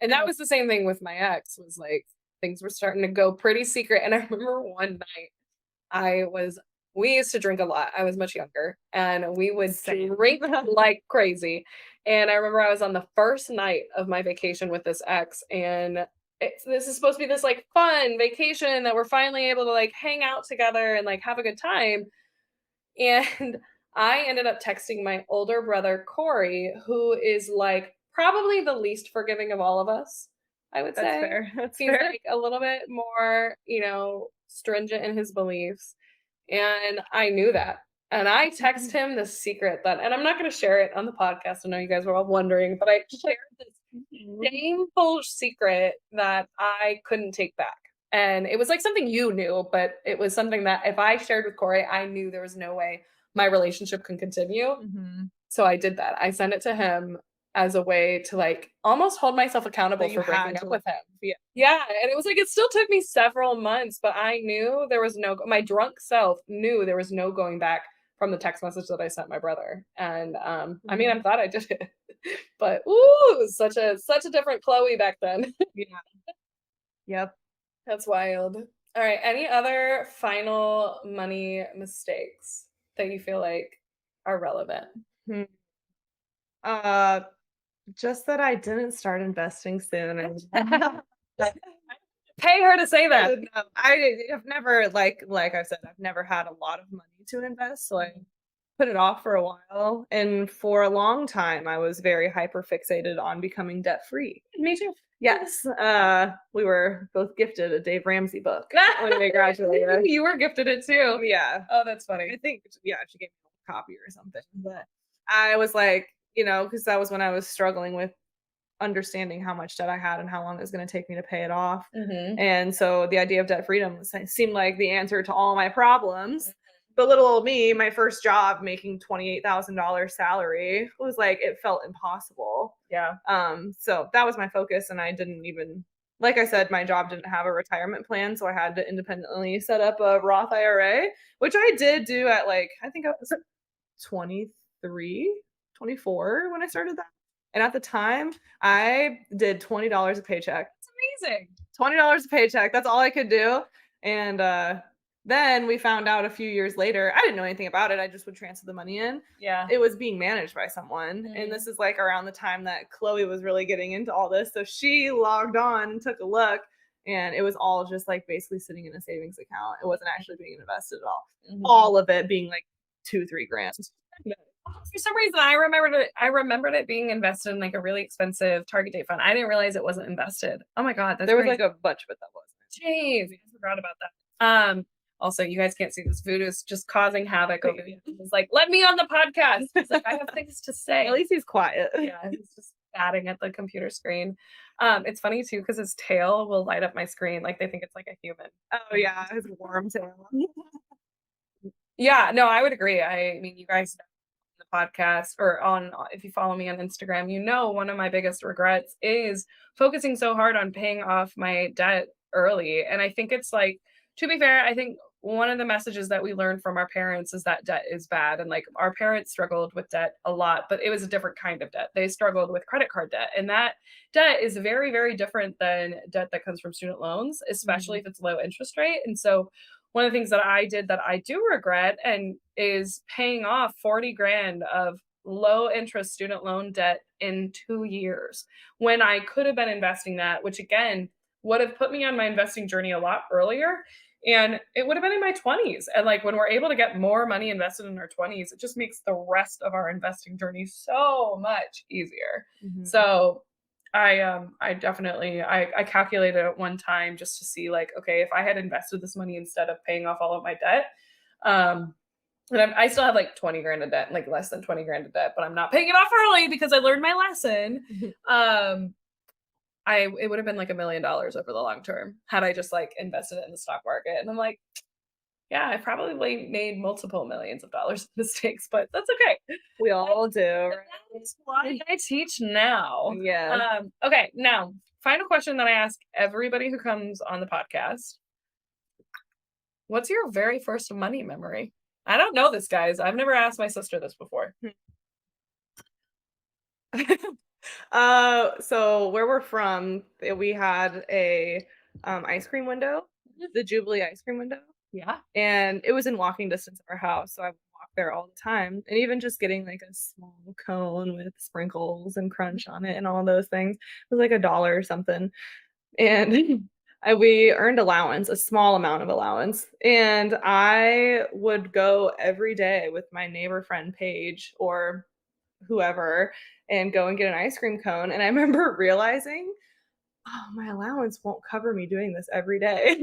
[SPEAKER 1] And that was the same thing with my ex, was like things were starting to go pretty secret. And I remember one night we used to drink a lot. I was much younger and we would
[SPEAKER 2] Same.
[SPEAKER 1] drink like crazy. And I remember I was on the first night of my vacation with this ex, and this is supposed to be this like fun vacation that we're finally able to like hang out together and like have a good time. And I ended up texting my older brother, Corey, who is like probably the least forgiving of all of us, I would
[SPEAKER 2] That's
[SPEAKER 1] say.
[SPEAKER 2] fair. That's
[SPEAKER 1] He's
[SPEAKER 2] fair.
[SPEAKER 1] like a little bit more, stringent in his beliefs. And I knew that. And I text him the secret and I'm not going to share it on the podcast. I know you guys were all wondering, but I shared this shameful secret that I couldn't take back. And it was like something you knew, but it was something that if I shared with Corey, I knew there was no way my relationship can continue.
[SPEAKER 2] Mm-hmm.
[SPEAKER 1] So I did that. I sent it to him as a way to like almost hold myself accountable for breaking up with him. Yeah. And it was like, it still took me several months, but I knew there was my drunk self knew there was no going back from the text message that I sent my brother. And I mean, I'm glad I did it, but it was such a different Chloe back then.
[SPEAKER 2] Yeah. Yep.
[SPEAKER 1] That's wild. All right. Any other final money mistakes that you feel like are relevant?
[SPEAKER 2] Hmm. Uh, just that I didn't start investing soon.
[SPEAKER 1] Pay her to say that.
[SPEAKER 2] No, I've never like I said, I've never had a lot of money to invest, so I put it off for a while. And for a long time, I was very hyper fixated on becoming debt free.
[SPEAKER 1] Me too.
[SPEAKER 2] Yes, we were both gifted a Dave Ramsey book when we graduated.
[SPEAKER 1] You were gifted it too.
[SPEAKER 2] Yeah.
[SPEAKER 1] Oh, that's funny.
[SPEAKER 2] I think, yeah, she gave me a copy or something. But I was like, because that was when I was struggling with understanding how much debt I had and how long it was going to take me to pay it off. And so the idea of debt freedom seemed like the answer to all my problems. But little old me, my first job making $28,000 salary was like, it felt impossible.
[SPEAKER 1] Yeah.
[SPEAKER 2] So that was my focus. And I didn't even, like I said, my job didn't have a retirement plan. So I had to independently set up a Roth IRA, which I did do at like, I think I was 23, 24 when I started that. And at the time, I did $20 a paycheck.
[SPEAKER 1] That's amazing.
[SPEAKER 2] $20 a paycheck. That's all I could do. And then we found out a few years later, I didn't know anything about it. I just would transfer the money in.
[SPEAKER 1] Yeah.
[SPEAKER 2] It was being managed by someone. And this is like around the time that Chloe was really getting into all this. So she logged on and took a look. And it was all just like basically sitting in a savings account. It wasn't actually being invested at all. All of it being like $2-3 grand.
[SPEAKER 1] For some reason, I remembered it being invested in like a really expensive target date fund. I didn't realize it wasn't invested. Oh my god,
[SPEAKER 2] there was like a bunch of it that wasn't.
[SPEAKER 1] Jeez, I forgot about that. Also, you guys can't see this. Voodoo's just causing havoc over here. He's like, let me on the podcast. He's like, I have things to say.
[SPEAKER 2] At least he's quiet.
[SPEAKER 1] Yeah, he's just batting at the computer screen. It's funny too because his tail will light up my screen like they think it's like a human.
[SPEAKER 2] Oh yeah, his worm tail.
[SPEAKER 1] Yeah, no, I would agree. I mean, you guys know the podcast or if you follow me on Instagram, one of my biggest regrets is focusing so hard on paying off my debt early. And I think it's like, to be fair, I think one of the messages that we learned from our parents is that debt is bad. And like our parents struggled with debt a lot, but it was a different kind of debt. They struggled with credit card debt. And that debt is very, very different than debt that comes from student loans, especially if it's low interest rate. And so one of the things that I did that I do regret and is paying off 40 grand of low interest student loan debt in 2 years when I could have been investing that, which again would have put me on my investing journey a lot earlier. And it would have been in my 20s. And like when we're able to get more money invested in our 20s, it just makes the rest of our investing journey so much easier. So I definitely I calculated it one time just to see like, okay, if I had invested this money instead of paying off all of my debt, and I still have like 20 grand of debt, like less than 20 grand of debt, but I'm not paying it off early because I learned my lesson. It would have been like $1 million over the long term had I just like invested it in the stock market. And I'm like, yeah, I probably made multiple millions of dollars in mistakes, but that's okay.
[SPEAKER 2] We all do. Right?
[SPEAKER 1] That's why I teach now.
[SPEAKER 2] Yeah.
[SPEAKER 1] Okay, now, final question that I ask everybody who comes on the podcast. What's your very first money memory? I don't know this, guys. I've never asked my sister this before.
[SPEAKER 2] So where we're from, we had a ice cream window, the Jubilee ice cream window,
[SPEAKER 1] Yeah.
[SPEAKER 2] and it was in walking distance of our house, so I would walk there all the time. And even just getting like a small cone with sprinkles and crunch on it and all those things was like $1 or something. And we earned allowance, a small amount of allowance, and I would go every day with my neighbor friend Paige or whoever and go and get an ice cream cone. And I remember realizing, oh, my allowance won't cover me doing this every day.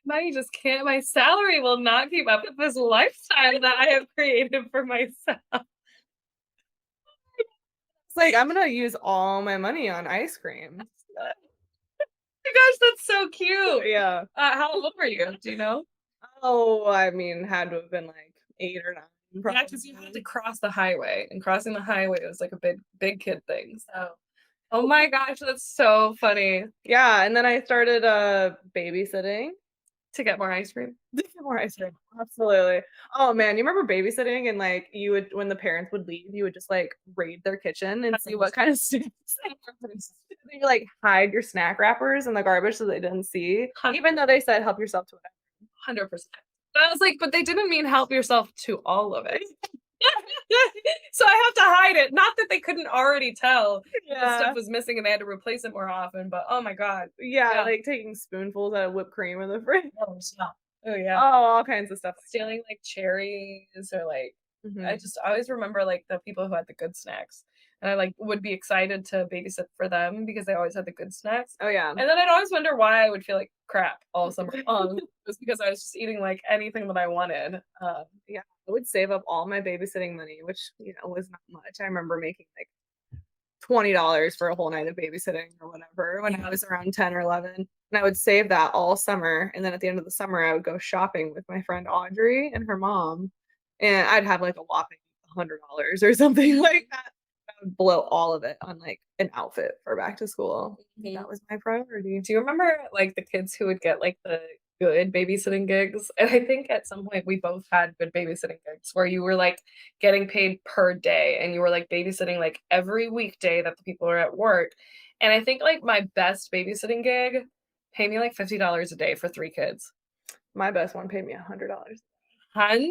[SPEAKER 1] Money just can't, my salary will not keep up with this lifestyle that I have created for myself.
[SPEAKER 2] It's like I'm gonna use all my money on ice cream.
[SPEAKER 1] Oh my gosh, that's so cute.
[SPEAKER 2] Yeah.
[SPEAKER 1] How old were you? Do you know?
[SPEAKER 2] Oh, I mean, had to have been like 8 or 9.
[SPEAKER 1] Yeah, because you had to cross the highway, and crossing the highway was like a big kid thing. So, oh my gosh, that's so funny.
[SPEAKER 2] Yeah, and then I started babysitting.
[SPEAKER 1] To get more ice cream.
[SPEAKER 2] More ice cream. Absolutely. Oh man, you remember babysitting and like you would when the parents would leave, you would just like raid their kitchen and see what kind of snacks. You like hide your snack wrappers in the garbage so they didn't see, even though they said help yourself to it.
[SPEAKER 1] 100%. I was like, but they didn't mean help yourself to all of it. So I have to hide it. Not that they couldn't already tell the stuff was missing and they had to replace it more often, but oh my god.
[SPEAKER 2] Yeah, like taking spoonfuls out of whipped cream in the fridge.
[SPEAKER 1] Oh yeah.
[SPEAKER 2] Oh, all kinds of stuff.
[SPEAKER 1] Stealing like cherries or like I
[SPEAKER 2] Mhm.
[SPEAKER 1] just always remember like the people who had the good snacks. And I like would be excited to babysit for them because they always had the good snacks.
[SPEAKER 2] Oh yeah.
[SPEAKER 1] And then I'd always wonder why I would feel like crap all summer long. It was because I was just eating like anything that I wanted.
[SPEAKER 2] Yeah, I would save up all my babysitting money, which was not much. I remember making like $20 for a whole night of babysitting or whatever when I was around 10 or 11. And I would save that all summer. And then at the end of the summer, I would go shopping with my friend Audrey and her mom. And I'd have like a whopping $100 or something like that. I would blow all of it on like an outfit for back to school. That was my priority.
[SPEAKER 1] Do you remember like the kids who would get like the good babysitting gigs? And I think at some point we both had good babysitting gigs where you were like getting paid per day and you were like babysitting like every weekday that the people were at work. And I think like my best babysitting gig paid me like $50 a day for 3 kids.
[SPEAKER 2] My best one paid me $100.
[SPEAKER 1] $100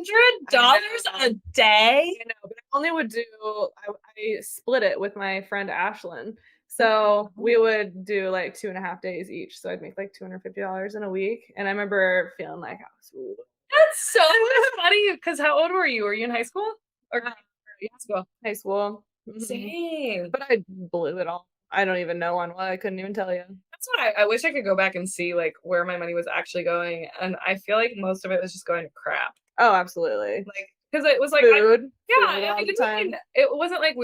[SPEAKER 1] a day?
[SPEAKER 2] But I only would do I split it with my friend Ashlyn. So we would do like 2.5 days each. So I'd make like $250 in a week. And I remember feeling like I was ooh.
[SPEAKER 1] That's so funny. Because how old were you? Were you in high school? Or high school?
[SPEAKER 2] High school.
[SPEAKER 1] Same.
[SPEAKER 2] But I blew it all. I don't even know on what. I couldn't even tell you.
[SPEAKER 1] That's what I wish I could go back and see like where my money was actually going. And I feel like most of it was just going to crap.
[SPEAKER 2] Oh, absolutely.
[SPEAKER 1] Like, because it was like,
[SPEAKER 2] food.
[SPEAKER 1] yeah,
[SPEAKER 2] Food
[SPEAKER 1] it wasn't like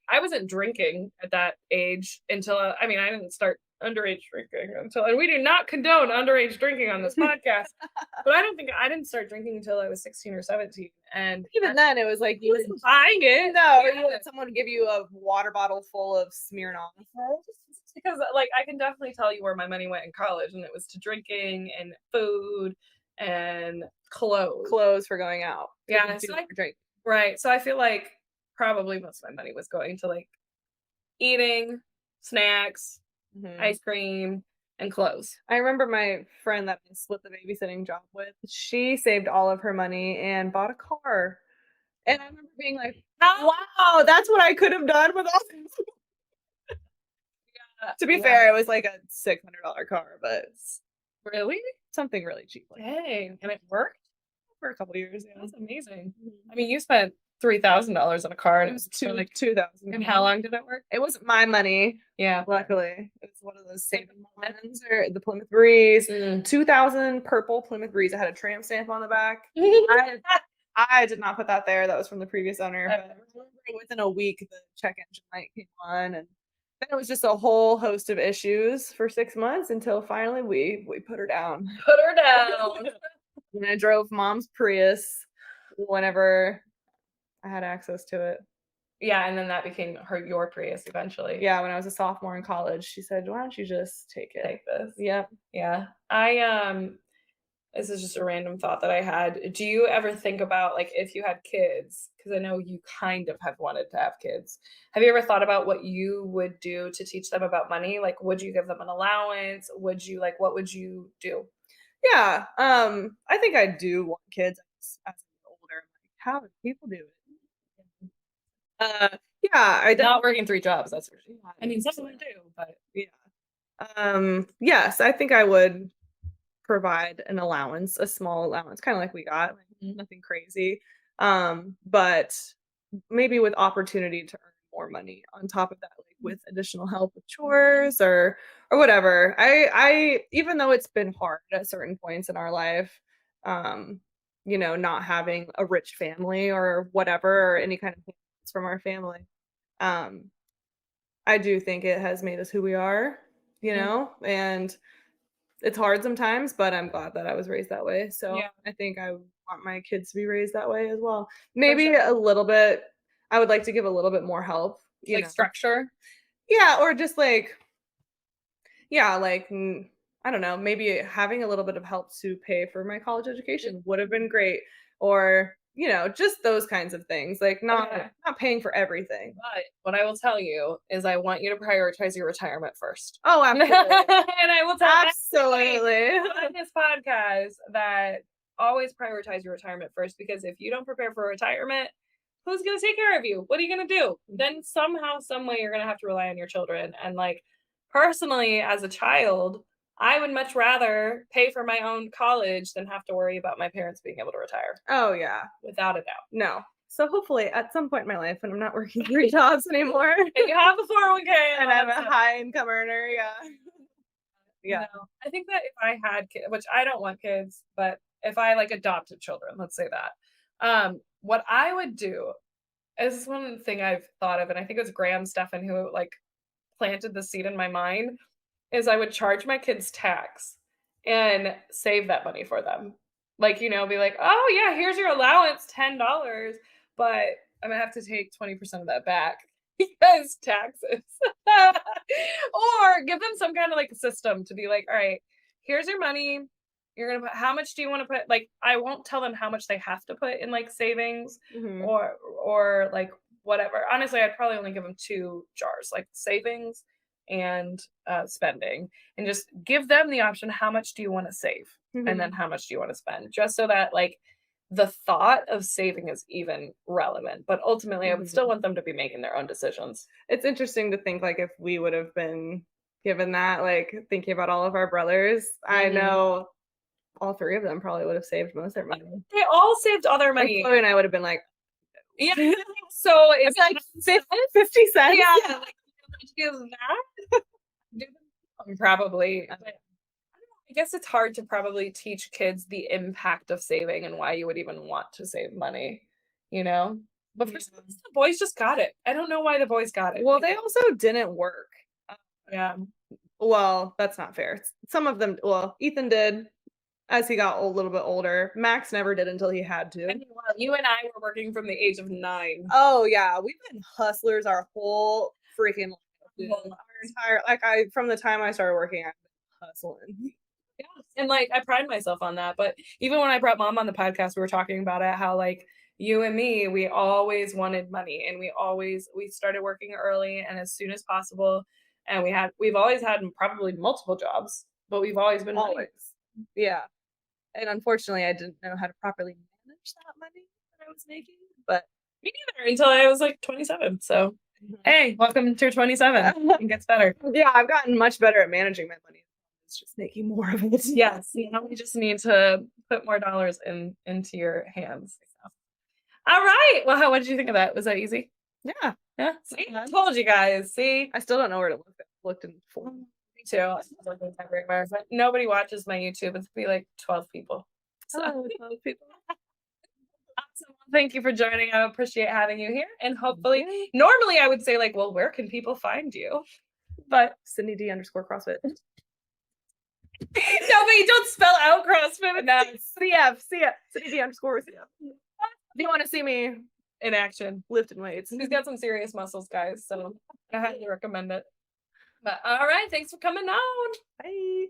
[SPEAKER 1] I wasn't drinking at that age until, I mean, I didn't start underage drinking until, and we do not condone underage drinking on this podcast, but I didn't start drinking until I was 16 or 17. And
[SPEAKER 2] even then, it was like
[SPEAKER 1] you wasn't buying it.
[SPEAKER 2] No,
[SPEAKER 1] Yeah.
[SPEAKER 2] someone would give you a water bottle full of Smirnoff.
[SPEAKER 1] Because like I can definitely tell you where my money went in college, and it was to drinking and food and
[SPEAKER 2] Clothes for going out.
[SPEAKER 1] Yeah, so right. So I feel like probably most of my money was going to like eating, snacks, ice cream, and clothes.
[SPEAKER 2] I remember my friend that I split the babysitting job with, she saved all of her money and bought a car. And I remember being like, wow, that's what I could have done with all this. To be fair, it was like a $600 car, but
[SPEAKER 1] really
[SPEAKER 2] something really cheap.
[SPEAKER 1] Dang, and it worked
[SPEAKER 2] for a couple of years. Yeah,
[SPEAKER 1] that's amazing. I mean, you spent $3,000 on a car, and it was
[SPEAKER 2] like 2,000.
[SPEAKER 1] And how long did it work?
[SPEAKER 2] It wasn't my money.
[SPEAKER 1] Yeah,
[SPEAKER 2] luckily, it was one of those saving ones or the Plymouth Breeze. 2,000 purple Plymouth Breeze. It had a tramp stamp on the back. I did not put that there. That was from the previous owner. But within a week, the check engine light came on, and then it was just a whole host of issues for 6 months until finally we put her down.
[SPEAKER 1] Put her down.
[SPEAKER 2] And I drove mom's Prius whenever I had access to it.
[SPEAKER 1] Yeah, and then that became your Prius eventually.
[SPEAKER 2] Yeah, when I was a sophomore in college, she said, "Why don't you just take it?
[SPEAKER 1] Take this."
[SPEAKER 2] Yep.
[SPEAKER 1] Yeah. this is just a random thought that I had. Do you ever think about like if you had kids? Because I know you kind of have wanted to have kids. Have you ever thought about what you would do to teach them about money? Like, would you give them an allowance? Would you like what would you do?
[SPEAKER 2] Yeah, I think I do want kids as I get older. I'm like, how do people do it? Yeah, I
[SPEAKER 1] Not working 3 jobs, that's for sure. I mean, some of them
[SPEAKER 2] definitely.
[SPEAKER 1] do, but
[SPEAKER 2] Yeah. Yes, I think I would provide an allowance, a small allowance, kind of like we got, like
[SPEAKER 1] Mhm.
[SPEAKER 2] nothing crazy. But maybe with opportunity to earn more money on top of that, like with additional help with chores or whatever. I even though it's been hard at certain points in our life, um, not having a rich family or whatever, or any kind of payments from our family. Um, I do think it has made us who we are,
[SPEAKER 1] Mhm.
[SPEAKER 2] and it's hard sometimes, but I'm glad that I was raised that way. So
[SPEAKER 1] Yeah,
[SPEAKER 2] I think I want my kids to be raised that way as well.
[SPEAKER 1] for
[SPEAKER 2] Maybe
[SPEAKER 1] sure.
[SPEAKER 2] a little bit, I would like to give a little bit more help,
[SPEAKER 1] Like structure?
[SPEAKER 2] Yeah, or just like, yeah, like, I don't know, maybe having a little bit of help to pay for my college education would have been great. Or, just those kinds of things, like
[SPEAKER 1] Okay.
[SPEAKER 2] not paying for everything.
[SPEAKER 1] But what I will tell you is I want you to prioritize your retirement first.
[SPEAKER 2] Oh,
[SPEAKER 1] And
[SPEAKER 2] absolutely.
[SPEAKER 1] I will tell everybody
[SPEAKER 2] Absolutely.
[SPEAKER 1] on this podcast that always prioritize your retirement first because if you don't prepare for retirement, who's going to take care of you? What are you going to do? Then somehow, some way, you're going to have to rely on your children. And like personally, as a child, I would much rather pay for my own college than have to worry about my parents being able to retire,
[SPEAKER 2] Oh, yeah.
[SPEAKER 1] without a doubt.
[SPEAKER 2] No. So hopefully at some point in my life when I'm not working 3 jobs anymore
[SPEAKER 1] And you have a 401k and
[SPEAKER 2] and
[SPEAKER 1] all
[SPEAKER 2] I'm
[SPEAKER 1] that
[SPEAKER 2] a
[SPEAKER 1] stuff.
[SPEAKER 2] high income earner, yeah.
[SPEAKER 1] No,
[SPEAKER 2] Yeah.
[SPEAKER 1] I think that if I had kids, which I don't want kids, but if I like adopted children, let's say that, what I would do is one thing I've thought of, and I think it was Graham Stephan who like planted the seed in my mind, is I would charge my kids tax and save that money for them. Like, be like, oh yeah, here's your allowance, $10, but I'm gonna have to take 20% of that back because taxes. Or give them some kind of like system to be like, all right, here's your money. You're gonna put how much do you want to put? Like, I won't tell them how much they have to put in like savings
[SPEAKER 2] Mhm.
[SPEAKER 1] or like whatever. Honestly, I'd probably only give them 2 jars, like savings and spending, and just give them the option: how much do you want to save, and then
[SPEAKER 2] Mhm.
[SPEAKER 1] how much do you want to spend, just so that like the thought of saving is even relevant. But ultimately, I would still
[SPEAKER 2] Mhm.
[SPEAKER 1] want them to be making their own decisions.
[SPEAKER 2] It's interesting to think, like, if we would have been given that, like, thinking about all of our brothers, I
[SPEAKER 1] Mhm.
[SPEAKER 2] know all 3 of them probably would have saved most of their money.
[SPEAKER 1] They all saved all their
[SPEAKER 2] Like,
[SPEAKER 1] money.
[SPEAKER 2] Chloe and I would have been like,
[SPEAKER 1] Yeah. So
[SPEAKER 2] I'd
[SPEAKER 1] is
[SPEAKER 2] be like,
[SPEAKER 1] it nonsense?
[SPEAKER 2] 50 cents?
[SPEAKER 1] Yeah.
[SPEAKER 2] Yeah.
[SPEAKER 1] Like, you know, do that? Do probably. But I guess it's hard to probably teach kids the impact of saving and why you would even want to save money, you know? But for some
[SPEAKER 2] Yeah.
[SPEAKER 1] reason, the boys just got it. I don't know why the boys got it.
[SPEAKER 2] Well, they also didn't work. Uh,
[SPEAKER 1] Yeah.
[SPEAKER 2] well, that's not fair. Some of them, well, Ethan did as he got a little bit older. Max never did until he had
[SPEAKER 1] I
[SPEAKER 2] to.
[SPEAKER 1] mean, well, you and I were working from the age of 9.
[SPEAKER 2] Oh yeah, we've been hustlers our whole freaking life, dude.
[SPEAKER 1] Well,
[SPEAKER 2] Our entire like I from the time I started working, I've been hustling.
[SPEAKER 1] yeah, and, like, I pride myself on that, but even when I brought mom on the podcast, we were talking about it, how, like, you and me, we always wanted money, and we started working early and as soon as possible, and we've always had probably multiple jobs, but we've always been money.
[SPEAKER 2] Always. Yeah. And unfortunately, I didn't know how to properly manage that money that I was making, but
[SPEAKER 1] Me neither until I was, like, 27, so, hey, welcome to 27. It gets better.
[SPEAKER 2] yeah, I've gotten much better at managing my money. It's just making more of it.
[SPEAKER 1] Yes, we just need to put more dollars into your hands, so. Alright, well, what did you think of that? Was that easy?
[SPEAKER 2] Yeah.
[SPEAKER 1] Yeah, see, I told you guys, see?
[SPEAKER 2] I still don't know where to look. I've looked in full.
[SPEAKER 1] Me too, I was looking everywhere, but nobody watches my YouTube, it's be like 12 people. So,
[SPEAKER 2] Hello, hello, people.
[SPEAKER 1] awesome, well, thank you for joining, I appreciate having you here, and hopefully
[SPEAKER 2] Yeah.
[SPEAKER 1] normally I would say like, "Well, where can people find you?" But
[SPEAKER 2] Sydney D underscore CrossFit.
[SPEAKER 1] no, but you don't spell out CrossFit,
[SPEAKER 2] No, CF, CF, Sydney D underscore CF. If you want to see me
[SPEAKER 1] in action.
[SPEAKER 2] lifting weights.
[SPEAKER 1] He's got some serious muscles, guys, so I highly recommend it. But, alright, thanks for coming on.
[SPEAKER 2] Bye.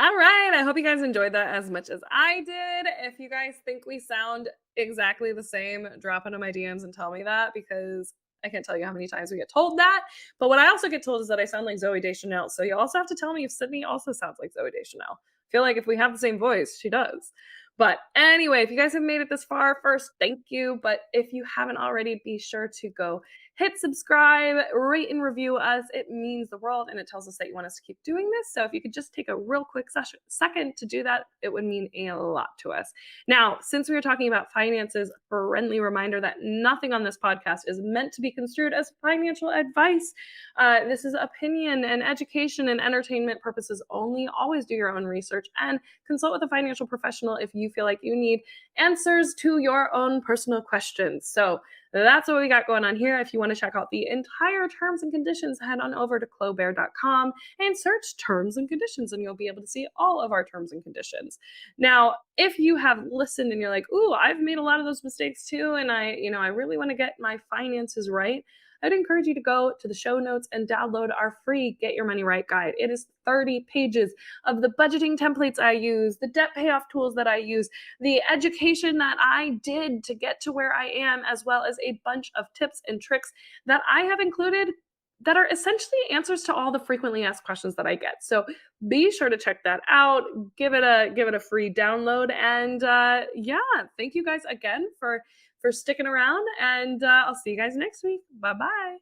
[SPEAKER 1] All right. I hope you guys enjoyed that as much as I did. If you guys think we sound exactly the same, drop into my DMs and tell me that because I can't tell you how many times we get told that. But what I also get told is that I sound like Zoe Deschanel. So you also have to tell me if Sydney also sounds like Zoe Deschanel. I feel like if we have the same voice, she does. But anyway, if you guys have made it this far, first, thank you. But if you haven't already, be sure to go hit subscribe, rate and review us. It means the world and it tells us that you want us to keep doing this. So if you could just take a real quick second to do that, it would mean a lot to us. Now, since we were talking about finances, friendly reminder that nothing on this podcast is meant to be construed as financial advice. This is opinion and education and entertainment purposes only. Always do your own research and consult with a financial professional if you feel like you need answers to your own personal questions. So that's what we got going on here. If you want to check out the entire terms and conditions, head on over to clobare.com and search terms and conditions, and you'll be able to see all of our terms and conditions. Now, if you have listened and you're like, ooh, I've made a lot of those mistakes too, and I really want to get my finances right, I'd encourage you to go to the show notes and download our free Get Your Money Right guide. It is 30 pages of the budgeting templates I use, the debt payoff tools that I use, the education that I did to get to where I am, as well as a bunch of tips and tricks that I have included that are essentially answers to all the frequently asked questions that I get. So be sure to check that out. Give it a free download, and yeah, thank you guys again for sticking around, and I'll see you guys next week. Bye bye.